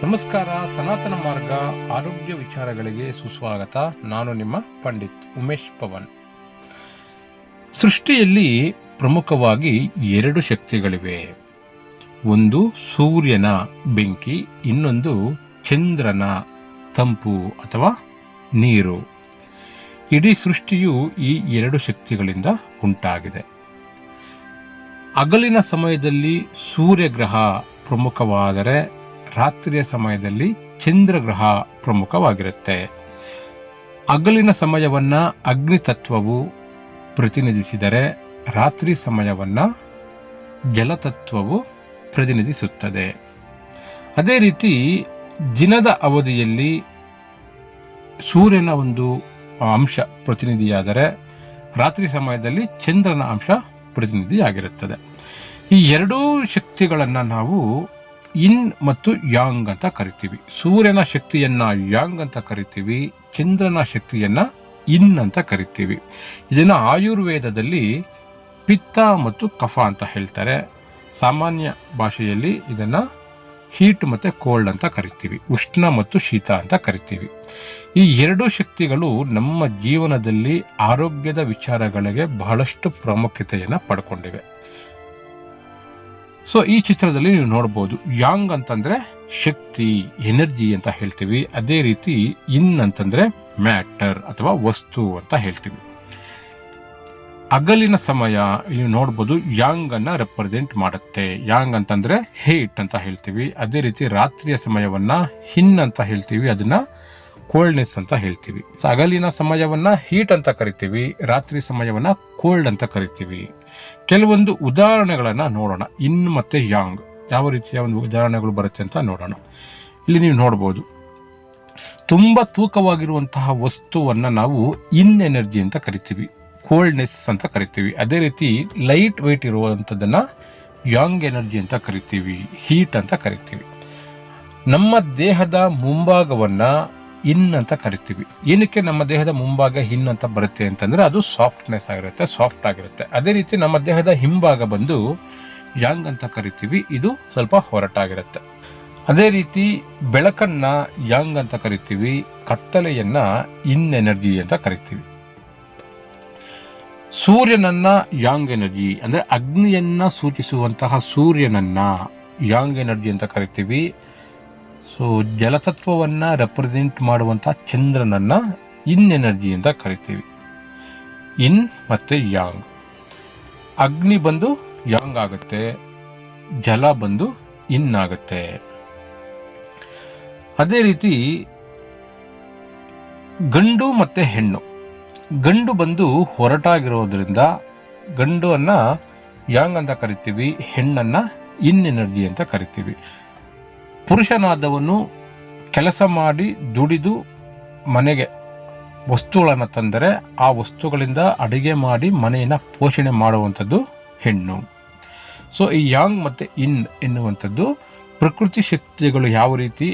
ನಮಸ್ಕಾರ. ಸನಾತನ ಮಾರ್ಗ ಆರೋಗ್ಯ ವಿಚಾರಗಳಿಗೆ ಸುಸ್ವಾಗತ. ನಾನು ನಿಮ್ಮ ಪಂಡಿತ್ ಉಮೇಶ್ ಪವನ್. ಸೃಷ್ಟಿಯಲ್ಲಿ ಪ್ರಮುಖವಾಗಿ ಎರಡು ಶಕ್ತಿಗಳಿವೆ. ಒಂದು ಸೂರ್ಯನ ಬೆಂಕಿ, ಇನ್ನೊಂದು ಚಂದ್ರನ ತಂಪು ಅಥವಾ ನೀರು. ಇಡೀ ಸೃಷ್ಟಿಯು ಈ ಎರಡು ಶಕ್ತಿಗಳಿಂದ ಉಂಟಾಗಿದೆ. ಹಗಲಿನ ಸಮಯದಲ್ಲಿ ಸೂರ್ಯಗ್ರಹ ಪ್ರಮುಖವಾದರೆ ರಾತ್ರಿಯ ಸಮಯದಲ್ಲಿ ಚಂದ್ರಗ್ರಹ ಪ್ರಮುಖವಾಗಿರುತ್ತೆ. ಹಗಲಿನ ಸಮಯವನ್ನ ಅಗ್ನಿ ತತ್ವವು ಪ್ರತಿನಿಧಿಸಿದರೆ ರಾತ್ರಿ ಸಮಯವನ್ನ ಜಲತತ್ವವು ಪ್ರತಿನಿಧಿಸುತ್ತದೆ. ಅದೇ ರೀತಿ ದಿನದ ಅವಧಿಯಲ್ಲಿ ಸೂರ್ಯನ ಒಂದು ಅಂಶ ಪ್ರತಿನಿಧಿಯಾದರೆ ರಾತ್ರಿ ಸಮಯದಲ್ಲಿ ಚಂದ್ರನ ಅಂಶ ಪ್ರತಿನಿಧಿಯಾಗಿರುತ್ತದೆ. ಈ ಎರಡೂ ಶಕ್ತಿಗಳನ್ನು ನಾವು ಇನ್ ಮತ್ತು ಯಾಂಗ್ ಅಂತ ಕರಿತೀವಿ. ಸೂರ್ಯನ ಶಕ್ತಿಯನ್ನ ಯಾಂಗ್ ಅಂತ ಕರಿತೀವಿ, ಚಂದ್ರನ ಶಕ್ತಿಯನ್ನ ಇನ್ ಅಂತ ಕರಿತೀವಿ. ಇದನ್ನು ಆಯುರ್ವೇದದಲ್ಲಿ ಪಿತ್ತ ಮತ್ತು ಕಫ ಅಂತ ಹೇಳ್ತಾರೆ. ಸಾಮಾನ್ಯ ಭಾಷೆಯಲ್ಲಿ ಇದನ್ನ ಹೀಟ್ ಮತ್ತು ಕೋಲ್ಡ್ ಅಂತ ಕರಿತೀವಿ, ಉಷ್ಣ ಮತ್ತು ಶೀತ ಅಂತ ಕರಿತೀವಿ. ಈ ಎರಡೂ ಶಕ್ತಿಗಳು ನಮ್ಮ ಜೀವನದಲ್ಲಿ ಆರೋಗ್ಯದ ವಿಚಾರಗಳಿಗೆ ಬಹಳಷ್ಟು ಪ್ರಾಮುಖ್ಯತೆಯನ್ನು ಪಡ್ಕೊಂಡಿವೆ. ಸೊ ಈ ಚಿತ್ರದಲ್ಲಿ ನೀವು ನೋಡ್ಬೋದು, ಯಾಂಗ್ ಅಂತಂದ್ರೆ ಶಕ್ತಿ, ಎನರ್ಜಿ ಅಂತ ಹೇಳ್ತೀವಿ. ಅದೇ ರೀತಿ ಇನ್ ಅಂತಂದ್ರೆ ಮ್ಯಾಟರ್ ಅಥವಾ ವಸ್ತು ಅಂತ ಹೇಳ್ತೀವಿ. ಹಗಲಿನ ಸಮಯ ನೀವು ನೋಡ್ಬೋದು ಯಾಂಗ್ ಅನ್ನ ರೆಪ್ರೆಸೆಂಟ್ ಮಾಡುತ್ತೆ. ಯಾಂಗ್ ಅಂತಂದ್ರೆ ಹೇಟ್ ಅಂತ ಹೇಳ್ತೀವಿ. ಅದೇ ರೀತಿ ರಾತ್ರಿಯ ಸಮಯವನ್ನ ಹಿನ್ ಅಂತ ಹೇಳ್ತೀವಿ, ಅದನ್ನ ಕೋಲ್ಡ್ನೆಸ್ ಅಂತ ಹೇಳ್ತೀವಿ. ಹಗಲಿನ ಸಮಯವನ್ನ ಹೀಟ್ ಅಂತ ಕರಿತೀವಿ, ರಾತ್ರಿ ಸಮಯವನ್ನ ಕೋಲ್ಡ್ ಅಂತ ಕರಿತೀವಿ. ಕೆಲವೊಂದು ಉದಾಹರಣೆಗಳನ್ನ ನೋಡೋಣ. ಇನ್ ಮತ್ತೆ ಯಾಂಗ್ ಯಾವ ರೀತಿಯ ಒಂದು ಉದಾಹರಣೆಗಳು ಬರುತ್ತೆ ಅಂತ ನೋಡೋಣ. ಇಲ್ಲಿ ನೀವು ನೋಡ್ಬೋದು, ತುಂಬಾ ತೂಕವಾಗಿರುವಂತಹ ವಸ್ತುವನ್ನ ನಾವು ಇನ್ ಎನರ್ಜಿ ಅಂತ ಕರಿತೀವಿ, ಕೋಲ್ಡ್ನೆಸ್ ಅಂತ ಕರಿತೀವಿ. ಅದೇ ರೀತಿ ಲೈಟ್ ವೆಯ್ಟ್ ಇರುವಂಥದ್ದನ್ನ ಯಾಂಗ್ ಎನರ್ಜಿ ಅಂತ ಕರಿತೀವಿ, ಹೀಟ್ ಅಂತ ಕರಿತೀವಿ. ನಮ್ಮ ದೇಹದ ಮುಂಭಾಗವನ್ನ ಇನ್ ಅಂತ ಕರಿತೀವಿ. ಏನಕ್ಕೆ ನಮ್ಮ ದೇಹದ ಮುಂಭಾಗ ಇನ್ ಅಂತ ಬರುತ್ತೆ ಅಂತಂದ್ರೆ ಅದು ಸಾಫ್ಟ್ನೆಸ್ ಆಗಿರುತ್ತೆ, ಸಾಫ್ಟ್ ಆಗಿರುತ್ತೆ. ಅದೇ ರೀತಿ ನಮ್ಮ ದೇಹದ ಹಿಂಭಾಗ ಬಂದು ಯಾಂಗ್ ಅಂತ ಕರಿತೀವಿ, ಇದು ಸ್ವಲ್ಪ ಹೊರಟಾಗಿರುತ್ತೆ. ಅದೇ ರೀತಿ ಬೆಳಕನ್ನ ಯಾಂಗ್ ಅಂತ ಕರಿತೀವಿ, ಕತ್ತಲೆಯನ್ನ ಇನ್ ಎನರ್ಜಿ ಅಂತ ಕರಿತೀವಿ. ಸೂರ್ಯನನ್ನ ಯಾಂಗ್ ಎನರ್ಜಿ ಅಂದ್ರೆ ಅಗ್ನಿಯನ್ನ ಸೂಚಿಸುವಂತಹ ಸೂರ್ಯನನ್ನ ಯಾಂಗ್ ಎನರ್ಜಿ ಅಂತ ಕರಿತೀವಿ. ಸೊ ಜಲತತ್ವವನ್ನು ರೆಪ್ರೆಸೆಂಟ್ ಮಾಡುವಂಥ ಚಂದ್ರನನ್ನ ಇನ್ ಎನರ್ಜಿ ಅಂತ ಕರಿತೀವಿ. ಇನ್ ಮತ್ತೆ ಯಾಂಗ್. ಅಗ್ನಿ ಬಂದು ಯಾಂಗ್ ಆಗುತ್ತೆ, ಜಲ ಬಂದು ಇನ್ ಆಗುತ್ತೆ. ಅದೇ ರೀತಿ ಗಂಡು ಮತ್ತೆ ಹೆಣ್ಣು. ಗಂಡು ಬಂದು ಹೊರಟಾಗಿರೋದ್ರಿಂದ ಗಂಡನ್ನ ಯಾಂಗ್ ಅಂತ ಕರಿತೀವಿ, ಹೆಣ್ಣನ್ನ ಇನ್ ಎನರ್ಜಿ ಅಂತ ಕರಿತೀವಿ. ಪುರುಷನಾದವನು ಕೆಲಸ ಮಾಡಿ ದುಡಿದು ಮನೆಗೆ ವಸ್ತುಗಳನ್ನು ತಂದರೆ ಆ ವಸ್ತುಗಳಿಂದ ಅಡುಗೆ ಮಾಡಿ ಮನೆಯನ್ನು ಪೋಷಣೆ ಮಾಡುವಂಥದ್ದು ಹೆಣ್ಣು. ಸೊ ಈ ಯಾಂಗ್ ಮತ್ತು ಇನ್ ಎನ್ನುವಂಥದ್ದು ಪ್ರಕೃತಿ ಶಕ್ತಿಗಳು ಯಾವ ರೀತಿ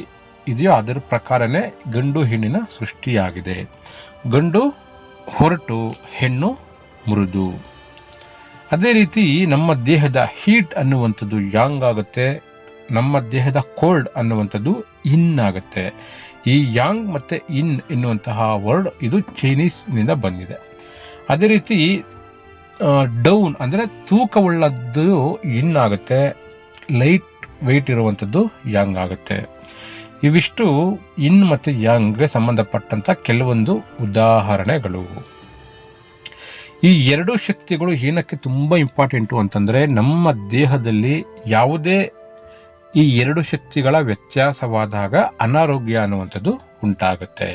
ಇದೆಯೋ ಅದರ ಪ್ರಕಾರನೇ ಗಂಡು ಹೆಣ್ಣಿನ ಸೃಷ್ಟಿಯಾಗಿದೆ. ಗಂಡು ಹೊರಟು, ಹೆಣ್ಣು ಮೃದು. ಅದೇ ರೀತಿ ನಮ್ಮ ದೇಹದ ಹೀಟ್ ಅನ್ನುವಂಥದ್ದು ಯಾಂಗ್ ಆಗುತ್ತೆ, ನಮ್ಮ ದೇಹದ ಕೋಲ್ಡ್ ಅನ್ನುವಂಥದ್ದು ಇನ್ ಆಗುತ್ತೆ. ಈ ಯಾಂಗ್ ಮತ್ತೆ ಇನ್ ಎನ್ನುವಂತಹ ವರ್ಡ್ ಇದು ಚೈನೀಸ್ನಿಂದ ಬಂದಿದೆ. ಅದೇ ರೀತಿ ಡೌನ್ ಅಂದರೆ ತೂಕವುಳ್ಳದ್ದು ಇನ್ ಆಗುತ್ತೆ, ಲೈಟ್ ವೆಯ್ಟ್ ಇರುವಂಥದ್ದು ಯಾಂಗ್ ಆಗುತ್ತೆ. ಇವಿಷ್ಟು ಇನ್ ಮತ್ತು ಯಾಂಗ್ಗೆ ಸಂಬಂಧಪಟ್ಟಂಥ ಕೆಲವೊಂದು ಉದಾಹರಣೆಗಳು. ಈ ಎರಡು ಶಕ್ತಿಗಳು ಏನಕ್ಕೆ ತುಂಬ ಇಂಪಾರ್ಟೆಂಟು ಅಂತಂದರೆ ನಮ್ಮ ದೇಹದಲ್ಲಿ ಯಾವುದೇ ಈ ಎರಡು ಶಕ್ತಿಗಳ ವ್ಯತ್ಯಾಸವಾದಾಗ ಅನಾರೋಗ್ಯ ಅನ್ನುವಂಥದ್ದು ಉಂಟಾಗುತ್ತೆ.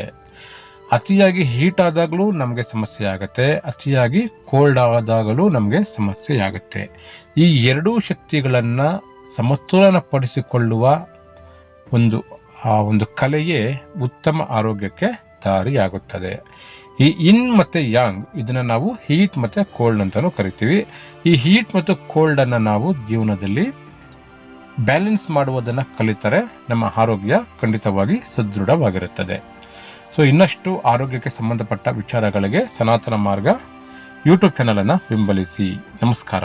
ಅತಿಯಾಗಿ ಹೀಟ್ ಆದಾಗಲೂ ನಮಗೆ ಸಮಸ್ಯೆ ಆಗುತ್ತೆ, ಅತಿಯಾಗಿ ಕೋಲ್ಡ್ ಆದಾಗಲೂ ನಮಗೆ ಸಮಸ್ಯೆ ಆಗುತ್ತೆ. ಈ ಎರಡೂ ಶಕ್ತಿಗಳನ್ನು ಸಮತೋಲನಪಡಿಸಿಕೊಳ್ಳುವ ಒಂದು ಕಲೆಯೇ ಉತ್ತಮ ಆರೋಗ್ಯಕ್ಕೆ ದಾರಿಯಾಗುತ್ತದೆ. ಈ ಇನ್ ಮತ್ತು ಯಾಂಗ್ ಇದನ್ನು ನಾವು ಹೀಟ್ ಮತ್ತು ಕೋಲ್ಡ್ ಅಂತಲೂ ಕರಿತೀವಿ. ಈ ಹೀಟ್ ಮತ್ತು ಕೋಲ್ಡನ್ನು ನಾವು ಜೀವನದಲ್ಲಿ ಬ್ಯಾಲೆನ್ಸ್ ಮಾಡುವುದನ್ನು ಕಲಿತರೆ ನಮ್ಮ ಆರೋಗ್ಯ ಖಂಡಿತವಾಗಿ ಸದೃಢವಾಗಿರುತ್ತದೆ. ಸೊ ಇನ್ನಷ್ಟು ಆರೋಗ್ಯಕ್ಕೆ ಸಂಬಂಧಪಟ್ಟ ವಿಚಾರಗಳಿಗೆ ಸನಾತನ ಮಾರ್ಗ ಯೂಟ್ಯೂಬ್ ಚಾನಲನ್ನು ಬೆಂಬಲಿಸಿ. ನಮಸ್ಕಾರ.